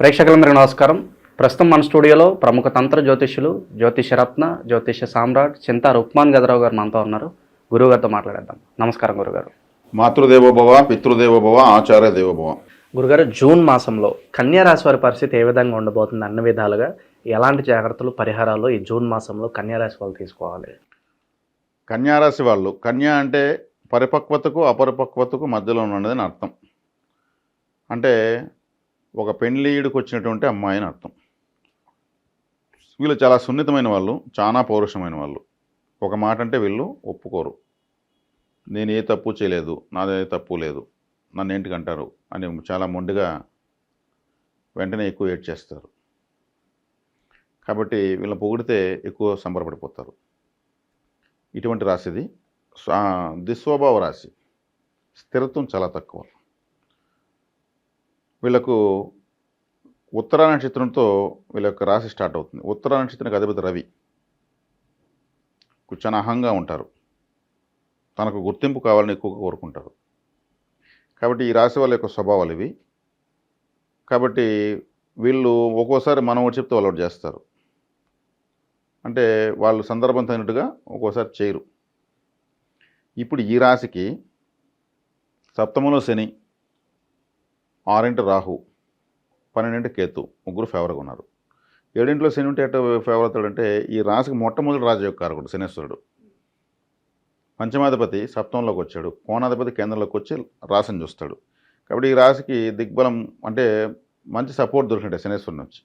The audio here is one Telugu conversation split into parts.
ప్రేక్షకులందరికీ నమస్కారం. ప్రస్తుతం మన స్టూడియోలో ప్రముఖ తంత్ర జ్యోతిష్యులు, జ్యోతిషరత్న, జ్యోతిష సామ్రాట్ చింతా రుక్మాన్ గదరావు గారు మనతో ఉన్నారు. గురువుగారితో మాట్లాడేద్దాం. నమస్కారం గురుగారు. మాతృదేవోభవ, పితృదేవోభవ, ఆచార్య దేవోభవ. గురుగారు, జూన్ మాసంలో కన్యా రాశి వారి పరిస్థితి ఏ విధంగా ఉండబోతుంది? అన్ని విధాలుగా ఎలాంటి జాగ్రత్తలు, పరిహారాలు ఈ జూన్ మాసంలో కన్యా రాశి వాళ్ళు తీసుకోవాలి? కన్యారాశి వాళ్ళు, కన్యా అంటే పరిపక్వతకు అపరిపక్వతకు మధ్యలో ఉన్నదని అర్థం. అంటే ఒక పెళ్లిడికి వచ్చినటువంటి అమ్మాయి అని అర్థం. వీళ్ళు చాలా సున్నితమైన వాళ్ళు, చాలా పౌరుషమైన వాళ్ళు. ఒక మాట అంటే వీళ్ళు ఒప్పుకోరు. నేను ఏ తప్పు చేయలేదు, నాదే తప్పు లేదు, నన్ను ఏంటికి అంటారు అని చాలా మొండిగా వెంటనే ఎక్కువ ఏడ్ చేస్తారు. కాబట్టి వీళ్ళని పొగిడితే ఎక్కువ సంబరపడిపోతారు. ఇటువంటి రాశిది దుస్వభావ రాశి. స్థిరత్వం చాలా తక్కువ. వీళ్ళకు ఉత్తరా నక్షత్రంతో వీళ్ళ యొక్క రాశి స్టార్ట్ అవుతుంది. ఉత్తరా నక్షత్రానికి అధిపతి రవి. చాలా అహంగా ఉంటారు. తనకు గుర్తింపు కావాలని ఎక్కువగా కోరుకుంటారు. కాబట్టి ఈ రాశి వాళ్ళ యొక్క స్వభావాలు ఇవి. కాబట్టి వీళ్ళు ఒక్కోసారి మనం ఒకటి చెప్తే వాళ్ళు ఒకటి చేస్తారు. అంటే వాళ్ళు సందర్భం తగినట్టుగా ఒక్కోసారి చేయరు. ఇప్పుడు ఈ రాశికి సప్తమంలో శని, 6 రాహు, 12 కేతు, ముగ్గురు ఫేవర్గా ఉన్నారు. 7 శని ఉంటే ఎట్లా ఫేవర్ అవుతాడంటే ఈ రాశికి మొట్టమొదటి రాజయోగ కారకుడు శనేశ్వరుడు. పంచమాధిపతి సప్తంలోకి వచ్చాడు, కోణాధిపతి కేంద్రంలోకి వచ్చి రాశిని చూస్తాడు. కాబట్టి ఈ రాశికి దిగ్బలం అంటే మంచి సపోర్ట్ దొరికినట్టే శనేశ్వరుని నుంచి.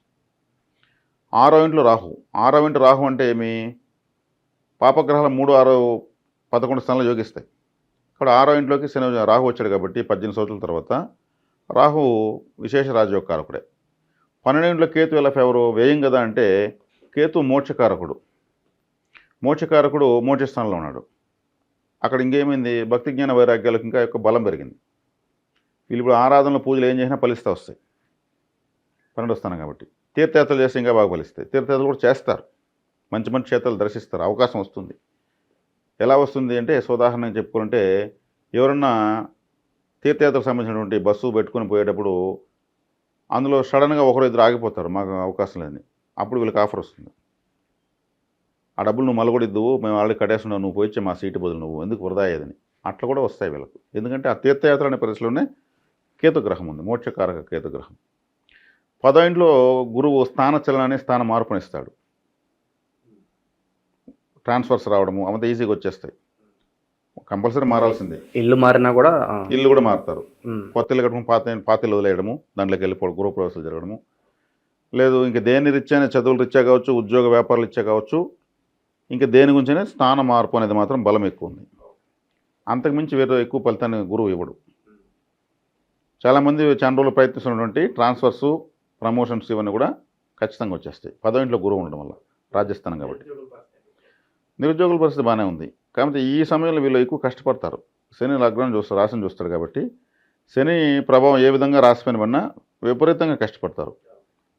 6వ ఇంట్లో రాహు. 6వ ఇంటి రాహు అంటే ఏమి? పాపగ్రహాలు 3, 6, 11 స్థానాలు యోగిస్తాయి. ఇక్కడ 6వ ఇంట్లోకి శని రాహు వచ్చాడు కాబట్టి 18 సంవత్సరాల తర్వాత రాహు విశేష రాజయోగ కారకుడే. 12 కేతు ఎలా ఫేవరు? వ్యయం కదా అంటే కేతు మోక్షకారకుడు. మోక్షకారకుడు మోక్షస్థానంలో ఉన్నాడు. అక్కడ ఇంకేమైంది? భక్తి జ్ఞాన వైరాగ్యాలకు ఇంకా యొక్క బలం పెరిగింది. వీళ్ళు ఇప్పుడు ఆరాధనలో పూజలు ఏం చేసినా ఫలిస్తూ వస్తాయి. 12వ స్థానం కాబట్టి. తీర్థయాత్రలు చేస్తే ఇంకా బాగా ఫలిస్తాయి. తీర్థయాత్రలు కూడా చేస్తారు. మంచి మంచి క్షేత్రాలు దర్శిస్తారు. అవకాశం వస్తుంది. ఎలా వస్తుంది అంటే ఉదాహరణగా చెప్పుకుంటే ఎవరన్నా తీర్థయాత్రకు సంబంధించినటువంటి బస్సు పెట్టుకొని పోయేటప్పుడు అందులో సడన్గా ఒకరు ఇద్దరు ఆగిపోతారు, మాకు అవకాశం లేదని. అప్పుడు వీళ్ళకి ఆఫర్ వస్తుంది. ఆ డబ్బులు నువ్వు మలగొడిద్దువు, మేము ఆల్రెడీ కట్టేస్తున్నావు, నువ్వు పోయిచ్చే మా సీటు బదులు నువ్వు ఎందుకు వృధా అయ్యేదని. అట్లా కూడా వస్తాయి వీళ్ళకు. ఎందుకంటే ఆ తీర్థయాత్ర అనే పరిస్థితిలోనే కేతుగ్రహం ఉంది, మోక్షకారక కేతుగ్రహం. 10వ ఇంట్లో గురువు స్థాన చలనాన్ని, స్థాన మార్పునిస్తాడు. ట్రాన్స్ఫర్స్ రావడము అవంతా ఈజీగా వచ్చేస్తాయి. కంపల్సరీ మారాల్సిందే. ఇల్లు మారినా కూడా ఇల్లు కూడా మారుతారు. కొత్త ఇల్లు కట్టుకుని పాత ఇల్లు వదిలేయడము, దాంట్లోకి వెళ్ళిపోవడం, గృహప్రవేశాలు జరగడము. లేదు ఇంక దేని రీత్యా, చదువులు రీత్యా కావచ్చు, ఉద్యోగ వ్యాపారాలు ఇచ్చా కావచ్చు, ఇంకా దేని గురించైనా స్థాన మార్పు అనేది మాత్రం బలం ఎక్కువ ఉంది. అంతకుమించి వేరే ఎక్కువ ఫలితాన్ని గురువు ఇవ్వడు. చాలామంది చాలా రోజులు ప్రయత్నిస్తున్నటువంటి ట్రాన్స్ఫర్సు, ప్రమోషన్స్ ఇవన్నీ కూడా ఖచ్చితంగా వచ్చేస్తాయి 10వ ఇంట్లో గురువు ఉండడం వల్ల, రాజస్థానం కాబట్టి. నిరుద్యోగుల పరిస్థితి బాగానే ఉంది. కాబట్టి ఈ సమయంలో వీళ్ళు ఎక్కువ కష్టపడతారు. శని లగ్నం చూస్తారు, రాశిని చూస్తాడు కాబట్టి శని ప్రభావం ఏ విధంగా రాశి పైన పడినా విపరీతంగా కష్టపడతారు.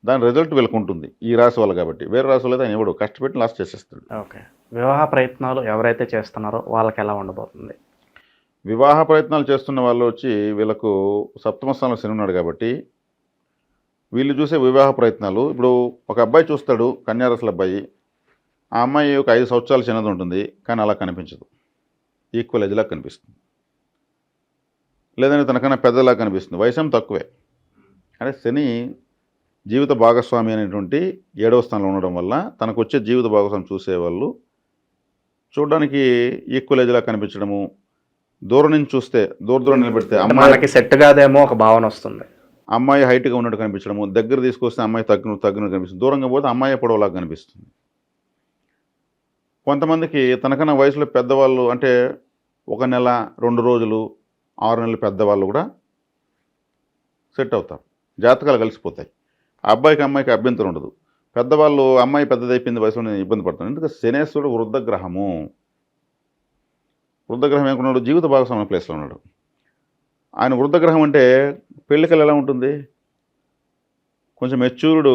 దాని రిజల్ట్ వీళ్ళకు ఉంటుంది ఈ రాశి వాళ్ళు. కాబట్టి వేరే రాశి వాళ్ళు అయితే ఆయన ఇవ్వడు, కష్టపెట్టి లాస్ట్ చేసేస్తాడు. ఓకే. వివాహ ప్రయత్నాలు ఎవరైతే చేస్తున్నారో వాళ్ళకి ఎలా ఉండబోతుంది? వివాహ ప్రయత్నాలు చేస్తున్న వాళ్ళు వచ్చి వీళ్ళకు సప్తమ స్థానంలో శని ఉన్నాడు కాబట్టి వీళ్ళు చూసే వివాహ ప్రయత్నాలు, ఇప్పుడు ఒక అబ్బాయి చూస్తాడు, కన్యారాశుల అబ్బాయి. ఆ అమ్మాయి ఒక 5 సంవత్సరాలు చిన్నది ఉంటుంది, కానీ అలా కనిపించదు, ఈక్వల్ ఏజ్లా కనిపిస్తుంది. లేదంటే తనకన్నా పెద్దలా కనిపిస్తుంది, వయసు తక్కువే. అంటే శని జీవిత భాగస్వామి అనేటువంటి 7వ స్థానంలో ఉండడం వల్ల తనకు వచ్చే జీవిత భాగస్వామి చూసేవాళ్ళు చూడడానికి ఈక్వల్ ఏజ్లా కనిపించడము. దూరం నుంచి చూస్తే దూరం నిలబెడితే అమ్మాయికి సెట్ కాదేమో ఒక భావన వస్తుంది. అమ్మాయి హైట్గా ఉన్నట్టు కనిపించడము, దగ్గర తీసుకొస్తే అమ్మాయి తగ్గినట్టు కనిపిస్తుంది, దూరంగా పోతే అమ్మాయి పొడవులాగా కనిపిస్తుంది. కొంతమందికి తనకన్నా వయసులో పెద్దవాళ్ళు, అంటే 1 నెల 2 రోజులు 6 నెలలు పెద్దవాళ్ళు కూడా సెట్ అవుతారు. జాతకాలు కలిసిపోతాయి. ఆ అబ్బాయికి అమ్మాయికి అభ్యంతరం ఉండదు. పెద్దవాళ్ళు అమ్మాయి పెద్దదైపోయింది వయసులో ఇబ్బంది పడుతుంది. ఎందుకంటే శనేశ్వరుడు వృద్ధగ్రహము. వృద్ధగ్రహం ఏమనుకున్నాడు? జీవిత భాగస్వామి ప్లేస్లో ఉన్నాడు. ఆయన వృద్ధగ్రహం అంటే పెళ్ళికలు ఎలా ఉంటుంది? కొంచెం మెచ్యూర్డ్.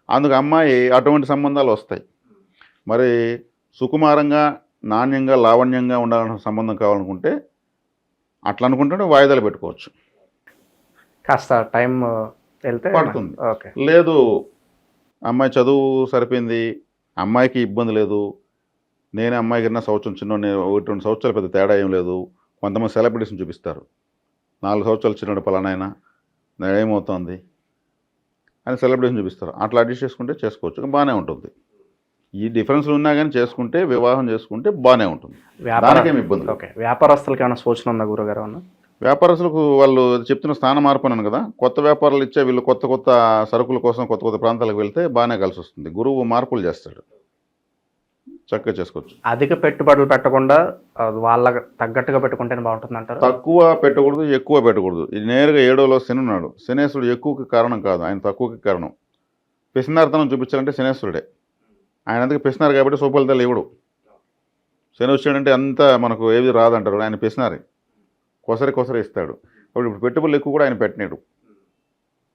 అందుకు అమ్మాయి అటువంటి సంబంధాలు వస్తాయి. మరి సుకుమారంగా, నాణ్యంగా, లావణ్యంగా ఉండాలన్న సంబంధం కావాలనుకుంటే అట్లా అనుకుంటే వాయిదాలు పెట్టుకోవచ్చు. కాస్త టైం వెళ్తే పడుతుంది. ఓకే. లేదు అమ్మాయి చదువు సరిపోయింది, అమ్మాయికి ఇబ్బంది లేదు, నేనే అమ్మాయి కన్నా సంవత్సరం చిన్న 1-2 సంవత్సరాలు పెద్ద తేడా ఏం లేదు. కొంతమంది సెలబ్రిటీస్ని చూపిస్తారు, 4 సంవత్సరాలు చిన్నడు పలానాయన ఏమవుతుంది అని సెలబ్రేషన్ చూపిస్తారు. అట్లా అడ్జస్ట్ చేసుకుంటే చేసుకోవచ్చు, బాగానే ఉంటుంది. ఈ డిఫరెన్స్లు ఉన్నా కానీ చేసుకుంటే, వివాహం చేసుకుంటే బాగానే ఉంటుంది, దానికేమి ఇబ్బంది లేదు. ఓకే. వ్యాపారస్తులకి ఏమైనా సూచన ఉందా గురుగారు? అన్న వ్యాపారస్తులకు వాళ్ళు చెప్తున్న స్థాన మార్పు అన్నాను కదా, కొత్త వ్యాపారాలు ఇచ్చే వీళ్ళు కొత్త కొత్త సరుకుల కోసం కొత్త కొత్త ప్రాంతాలకు వెళ్తే బాగానే కలిసి వస్తుంది. గురువు మార్పులు చేస్తాడు, చక్కగా చేసుకోవచ్చు. అధిక పెట్టుబడులు పెట్టకుండా వాళ్ళకి తగ్గట్టుగా పెట్టుకుంటేనే బాగుంటుంది అంటారు. తక్కువ పెట్టకూడదు, ఎక్కువ పెట్టకూడదు. ఇది నేరుగా 7లో శని ఉన్నాడు. శనేశ్వరుడు ఎక్కువకి కారణం కాదు, ఆయన తక్కువకి కారణం. పిసినార్తనం చూపించాలంటే శనేశ్వరుడే. ఆయన అందుకే పిసినారు కాబట్టి సుఫలితాలు ఇవ్వడు. శని వచ్చాడంటే అంతా మనకు ఏది రాదంటారు, ఆయన పిసినారి, కొసరి ఇస్తాడు. కాబట్టి ఇప్పుడు పెట్టుబడులు ఎక్కువ కూడా ఆయన పెట్టినాడు.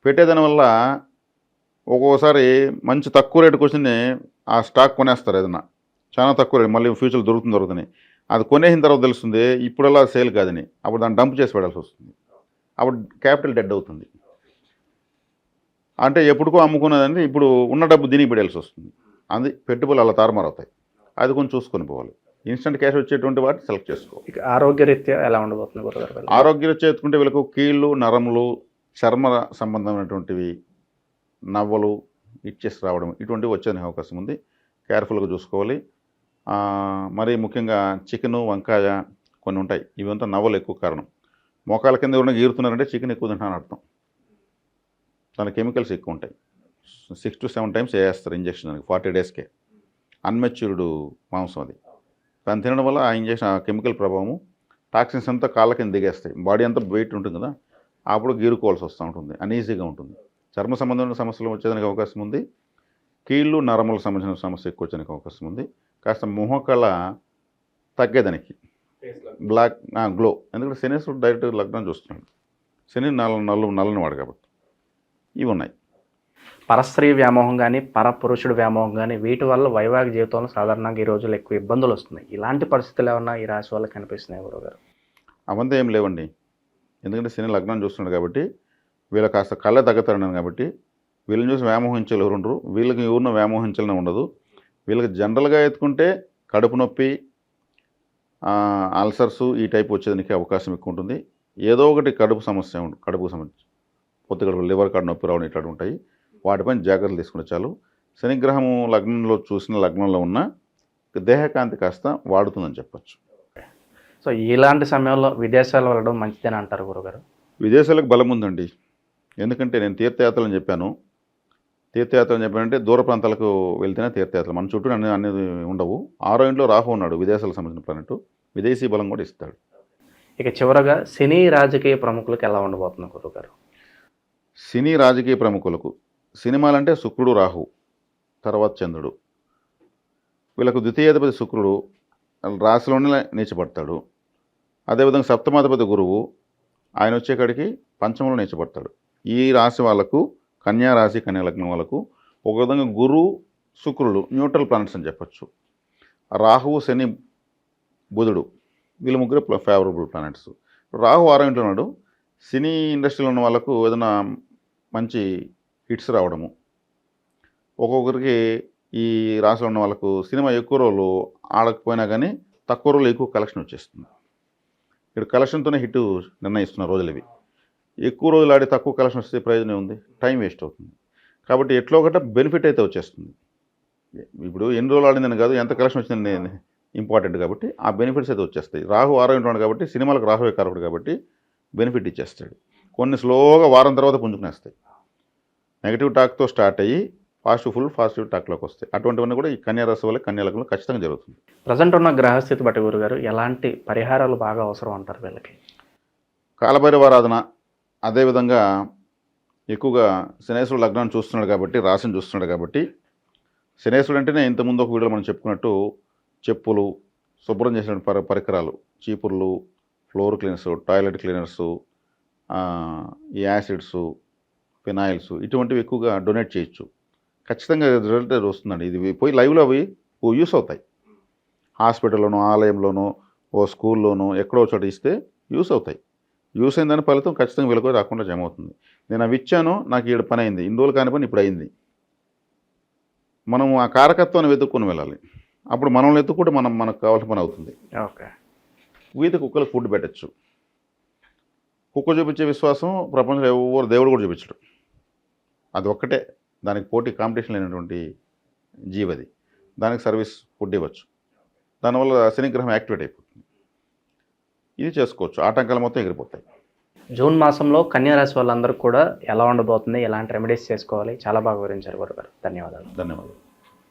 పెట్టేదానివల్ల ఒక్కోసారి మంచి తక్కువ రేటుకి వచ్చింది ఆ స్టాక్ కొనేస్తారు, ఏదన్నా చాలా తక్కువ రేటు, మళ్ళీ ఫ్యూచర్లో దొరుకుతుంది. అది కొనేసిన తర్వాత తెలుస్తుంది ఇప్పుడల్లా సేల్ కాదని, అప్పుడు దాన్ని డంప్ చేసి పెడాల్సి వస్తుంది. అప్పుడు క్యాపిటల్ డెడ్ అవుతుంది. అంటే ఎప్పుడుకో అమ్ముకున్నదని ఇప్పుడు ఉన్న డబ్బు దీనికి పెడాల్సి వస్తుంది. అది పెట్టుబడులు అలా తారుమారవుతాయి. అది కొంచెం చూసుకొని పోవాలి. ఇన్స్టెంట్ క్యాష్ వచ్చేటువంటి వాటిని సెలెక్ట్ చేసుకోవాలి. ఇక ఆరోగ్యరీత్యా ఎలా ఉండబోతుంది గురుగారు? ఆరోగ్యరీత్యా ఎత్తుకుంటే వీళ్ళకు కీళ్ళు, నరములు, చర్మ సంబంధమైనటువంటివి, నవ్వలు ఇచ్చేసి రావడం ఇటువంటివి వచ్చేందుకు అవకాశం ఉంది. కేర్ఫుల్గా చూసుకోవాలి. మరి ముఖ్యంగా చికెను, వంకాయ కొన్ని ఉంటాయి, ఇవంతా నవ్వలు ఎక్కువ కారణం. మోకాల కింద ఎవరైనా గీరుతున్నారంటే చికెన్ ఎక్కువ తింటానని అర్థం. దాని కెమికల్స్ ఎక్కువ ఉంటాయి. 6 to 7 times వేస్తారు ఇంజక్షన్, దానికి 40 daysకే. అన్మెచ్యూర్డ్ మాంసం అది. దాన్ని తినడం వల్ల ఆ ఇంజక్షన్, ఆ కెమికల్ ప్రభావము, టాక్సిన్స్ అంతా కాళ్ళ కింద దిగేస్తాయి. బాడీ అంతా వెయిట్ ఉంటుంది కదా, అప్పుడు గీరుకోవాల్సి వస్తూ ఉంటుంది, అన్ఈజీగా ఉంటుంది. చర్మ సంబంధమైన సమస్యలు వచ్చేదానికి అవకాశం ఉంది. కీళ్ళు, నరములకు సంబంధించిన సమస్య ఎక్కువ వచ్చేదానికి అవకాశం ఉంది. కాస్త మొహకళ తగ్గేదానికి, బ్లాక్ గ్లో. ఎందుకంటే శనేశ్వరుడు డైరెక్ట్ లగ్నం చూస్తున్నాడు. శని నల్లని వాడు కాబట్టి ఇవి ఉన్నాయి. పరస్త్రీ వ్యామోహం కానీ, పరపురుషుడు వ్యామోహం కానీ, వీటి వల్ల వైవాహిక జీవితంలో సాధారణంగా ఈ రోజుల్లో ఎక్కువ ఇబ్బందులు వస్తున్నాయి. ఇలాంటి పరిస్థితులు ఏమన్నా ఈ రాశి వాళ్ళకి కనిపిస్తున్నాయి గురుగారు? అవంతా ఏం లేవండి. ఎందుకంటే శని లగ్నం చూస్తున్నాడు కాబట్టి వీళ్ళకి కాస్త కళ్ళ తగ్గుతాడు కాబట్టి వీళ్ళని చూసి వ్యామోహించాలి ఎవరు ఉండరు. వీళ్ళకి ఎవరినో వ్యామోహించాలని ఉండదు. వీళ్ళకి జనరల్గా ఎత్తుకుంటే కడుపు నొప్పి, అల్సర్సు ఈ టైప్ వచ్చేదానికి అవకాశం ఎక్కువ ఉంటుంది. ఏదో ఒకటి కడుపుకు సంబంధించి పొత్తు కడుపు, లివర్ కార్డు నొప్పి రావడం ఇట్లాంటి ఉంటాయి. వాటిపైన జాగ్రత్తలు తీసుకుని చాలు. శనిగ్రహము లగ్నంలో చూసిన లగ్నంలో ఉన్న దేహకాంతి కాస్త వాడుతుందని చెప్పచ్చు. సో ఇలాంటి సమయంలో విదేశాలు వెళ్ళడం మంచిదని అంటారు గురుగారు? విదేశాలకు బలం ఉందండి. ఎందుకంటే నేను తీర్థయాత్రలు చెప్పాను. తీర్థయాత్రలు చెప్పానంటే దూర ప్రాంతాలకు వెళ్తేనే తీర్థయాత్రలు. మన చుట్టూ అనేది ఉండవు. 6వ ఇంట్లో రాహు ఉన్నాడు, విదేశాలకు సంబంధించిన ప్లానెట్, విదేశీ బలం కూడా ఇస్తాడు. ఇక చివరగా శని రాజకీయ ప్రముఖులకు ఎలా ఉండబోతుంది గురుగారు? సినీ రాజకీయ ప్రముఖులకు సినిమాలంటే శుక్రుడు, రాహు, తర్వాత చంద్రుడు. వీళ్ళకు ద్వితీయాధిపతి శుక్రుడు రాశిలోనే నీచపడతాడు. అదేవిధంగా సప్తమాధిపతి గురువు, ఆయన వచ్చేకాడికి పంచమంలో నీచపడతాడు. ఈ రాశి వాళ్ళకు, కన్యా రాశి, కన్యా లగ్నం వాళ్ళకు ఒక విధంగా గురు, శుక్రుడు న్యూట్రల్ ప్లానెట్స్ అని చెప్పచ్చు. రాహువు, శని, బుధుడు వీళ్ళు ముగ్గురు ఫేవరబుల్ ప్లానెట్స్. రాహు 6వ ఇంట్లో ఉన్నాడు. సినీ ఇండస్ట్రీలో ఉన్న వాళ్ళకు ఏదైనా మంచి హిట్స్ రావడము, ఒక్కొక్కరికి ఈ రాశిలో ఉన్న వాళ్ళకు సినిమా ఎక్కువ రోజులు ఆడకపోయినా కానీ తక్కువ రోజులు ఎక్కువ కలెక్షన్ వచ్చేస్తుంది. ఇక్కడ కలెక్షన్తోనే హిట్ నిర్ణయిస్తున్న రోజులు ఇవి. ఎక్కువ రోజులు ఆడి తక్కువ కలెక్షన్ వస్తే ప్రయోజనం ఉంది, టైం వేస్ట్ అవుతుంది. కాబట్టి ఎట్లా ఒకట బెనిఫిట్ అయితే వచ్చేస్తుంది. ఇప్పుడు ఎన్ని రోజులు ఆడిందని కాదు, ఎంత కలెక్షన్ వచ్చిందని ఇంపార్టెంట్. కాబట్టి ఆ బెనిఫిట్స్ అయితే వచ్చేస్తాయి. రాహు 6వ ఇంట్లో కాబట్టి సినిమాలకు రాహువే కారకుడు కాబట్టి బెనిఫిట్ ఇచ్చేస్తాడు. కొన్ని స్లోగా వారం తర్వాత పుంజుకునేస్తాయి. నెగిటివ్ టాక్తో స్టార్ట్ అయ్యి పాజిటివ్ టాక్లోకి వస్తాయి. అటువంటివన్నీ కూడా ఈ కన్యా రాశి వల్ల, కన్యా లగ్నంలో ఖచ్చితంగా జరుగుతుంది. ప్రజెంట్ ఉన్న గ్రహస్థితి బట్టి గురుగారు ఎలాంటి పరిహారాలు బాగా అవసరం అంటారు వీళ్ళకి? కాలభైరవారాధన, అదేవిధంగా ఎక్కువగా శనేశ్వరుడు లగ్నాన్ని చూస్తున్నాడు కాబట్టి, రాశిని చూస్తున్నాడు కాబట్టి, శనేశ్వరుడు అంటేనే ఇంతకుముందు ఒక వీడియోలో మనం చెప్పుకున్నట్టు చెప్పులు, శుభ్రం చేసిన పరికరాలు, చీపుర్లు, ఫ్లోర్ క్లీనర్సు, టాయిలెట్ క్లీనర్సు, ఈ యాసిడ్సు, ఫినాయిల్స్ ఇటువంటివి ఎక్కువగా డొనేట్ చేయొచ్చు. ఖచ్చితంగా రిజల్ట్ వస్తుందండి. ఇది పోయి లైవ్లో అవి యూస్ అవుతాయి. హాస్పిటల్లోనో, ఆలయంలోనో, ఓ స్కూల్లోనో ఎక్కడో చోట ఇస్తే యూస్ అవుతాయి. యూస్ అయిన దాని ఫలితం ఖచ్చితంగా వీళ్ళకి రాకుండా జమ అవుతుంది. నేను అవి ఇచ్చాను, నాకు ఈడ పని అయింది, ఇన్ని రోజులు కాని పని ఇప్పుడు అయింది. మనం ఆ కారకత్వాన్ని వెతుక్కొని వెళ్ళాలి. అప్పుడు మనల్ని ఎత్తుకుంటే మనకు కావాల్సిన పని అవుతుంది. ఓకే. వీధి కుక్కలకు ఫుడ్ పెట్టచ్చు. కుక్క చూపించే విశ్వాసం ప్రపంచంలో ఎవరు దేవుడు కూడా చూపించడు. అది ఒక్కటే దానికి పోటీ కాంపిటీషన్ లేనటువంటి జీవది. దానికి సర్వీస్ ఫుడ్ ఇవ్వచ్చు. దానివల్ల శనిగ్రహం యాక్టివేట్ అయిపోతుంది. ఇది చేసుకోవచ్చు. ఆటంకాలు మొత్తం ఎగిరిపోతాయి. జూన్ మాసంలో కన్యారాశి వాళ్ళందరూ కూడా ఎలా ఉండబోతుంది, ఎలాంటి రెమెడీస్ చేసుకోవాలి, చాలా బాగా వివరించారు గురుగారు. ధన్యవాదాలు. ధన్యవాదాలు.